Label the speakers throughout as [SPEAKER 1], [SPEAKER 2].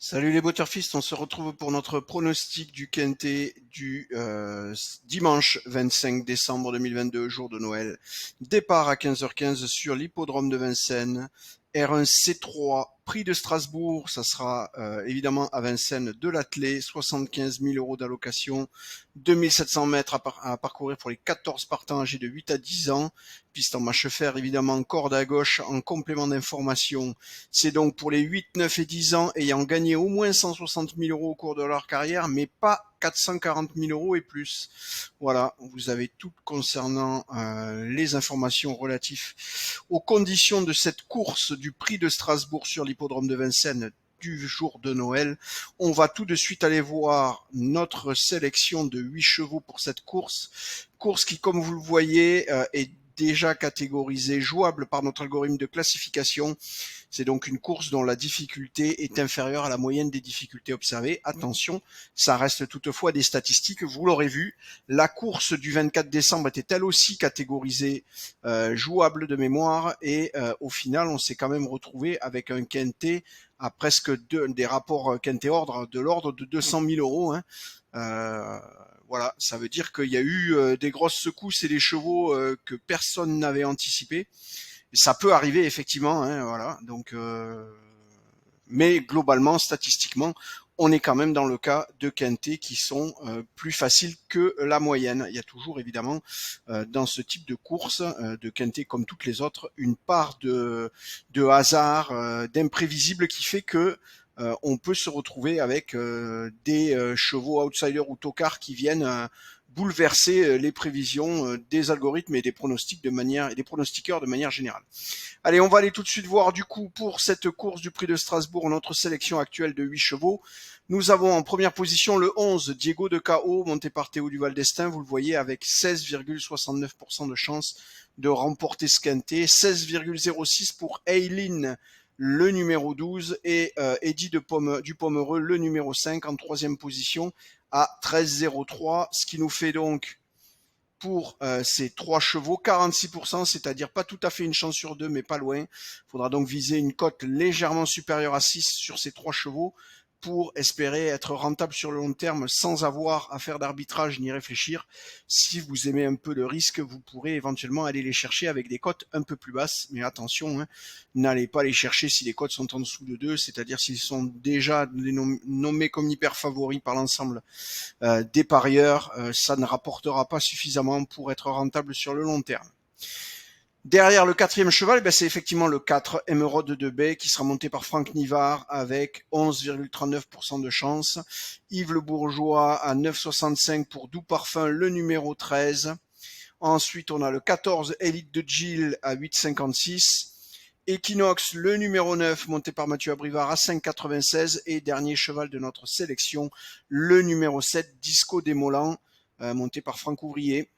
[SPEAKER 1] Salut les Butterfist, on se retrouve pour notre pronostic du Quintet du dimanche 25 décembre 2022, jour de Noël. Départ à 15h15 sur l'hippodrome de Vincennes. R1C3, prix de Strasbourg, ça sera évidemment à Vincennes de l'attelé, 75 000 euros d'allocation, 2700 mètres à parcourir pour les 14 partants âgés de 8 à 10 ans. Piste en marche fer, évidemment, corde à gauche en complément d'information. C'est donc pour les 8, 9 et 10 ans ayant gagné au moins 160 000 euros au cours de leur carrière, mais pas 440 000 euros et plus. Voilà, vous avez tout concernant les informations relatives aux conditions de cette course du prix de Strasbourg sur l'hippodrome de Vincennes du jour de Noël. On va tout de suite aller voir notre sélection de 8 chevaux pour cette course. Course qui, comme vous le voyez, est déjà catégorisée jouable par notre algorithme de classification. C'est donc une course dont la difficulté est inférieure à la moyenne des difficultés observées. Attention, ça reste toutefois des statistiques, vous l'aurez vu. La course du 24 décembre était elle aussi catégorisée jouable de mémoire et au final, on s'est quand même retrouvé avec un quintet à presque des rapports quintet-ordre de l'ordre de 200 000 euros. Voilà, ça veut dire qu'il y a eu des grosses secousses et des chevaux que personne n'avait anticipé. Ça peut arriver effectivement, voilà. Donc, mais globalement, statistiquement, on est quand même dans le cas de quintés qui sont plus faciles que la moyenne. Il y a toujours évidemment dans ce type de course de quintés comme toutes les autres une part de hasard, d'imprévisible qui fait que on peut se retrouver avec des chevaux outsiders ou tocards qui viennent bouleverser les prévisions des algorithmes et des pronostics et des pronostiqueurs de manière générale. Allez, on va aller tout de suite voir du coup pour cette course du prix de Strasbourg notre sélection actuelle de 8 chevaux. Nous avons en première position le 11, Diego de Cao, monté par Théo Duval d'Estaing. Vous le voyez avec 16,69% de chance de remporter ce quintet. 16,06 pour Eileen, le numéro 12, et Eddy du Pomereux, le numéro 5, en troisième position à 13,03, ce qui nous fait donc pour ces 3 chevaux, 46%, c'est-à-dire pas tout à fait une chance sur 2, mais pas loin. Il faudra donc viser une cote légèrement supérieure à 6 sur ces 3 chevaux pour espérer être rentable sur le long terme sans avoir à faire d'arbitrage ni réfléchir. Si vous aimez un peu le risque, vous pourrez éventuellement aller les chercher avec des cotes un peu plus basses. Mais attention, n'allez pas les chercher si les cotes sont en dessous de 2, c'est-à-dire s'ils sont déjà nommés comme hyper favoris par l'ensemble des parieurs, ça ne rapportera pas suffisamment pour être rentable sur le long terme. Derrière le quatrième cheval, c'est effectivement le 4, Émeraude de Bay, qui sera monté par Franck Nivard avec 11,39% de chance. Yves Le Bourgeois à 9,65 pour Doux Parfum, le numéro 13. Ensuite, on a le 14, Élite de Gilles à 8,56. Equinox, le numéro 9, monté par Mathieu Abrivard à 5,96. Et dernier cheval de notre sélection, le numéro 7, Disco Desmoulins, monté par Franck Ouvrier.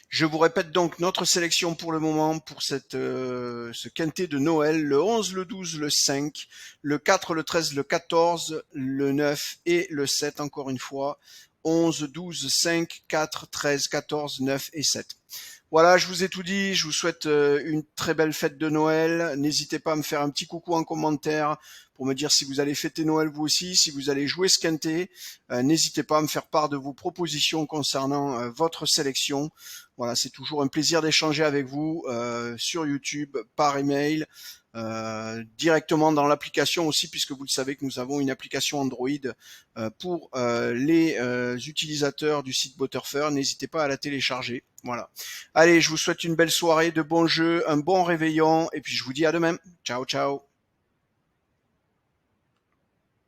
[SPEAKER 1] Je vous répète donc notre sélection pour le moment pour ce quintet de Noël, le 11, le 12, le 5, le 4, le 13, le 14, le 9 et le 7 encore une fois. 11, 12, 5, 4, 13, 14, 9 et 7. Voilà, je vous ai tout dit, je vous souhaite une très belle fête de Noël. N'hésitez pas à me faire un petit coucou en commentaire pour me dire si vous allez fêter Noël vous aussi, si vous allez jouer ce quintet. N'hésitez pas à me faire part de vos propositions concernant votre sélection. Voilà, c'est toujours un plaisir d'échanger avec vous sur YouTube, par email, directement dans l'application aussi, puisque vous le savez que nous avons une application Android pour les utilisateurs du site Butterfur. N'hésitez pas à la télécharger. Voilà. Allez, je vous souhaite une belle soirée, de bons jeux, un bon réveillon, et puis je vous dis à demain. Ciao, ciao.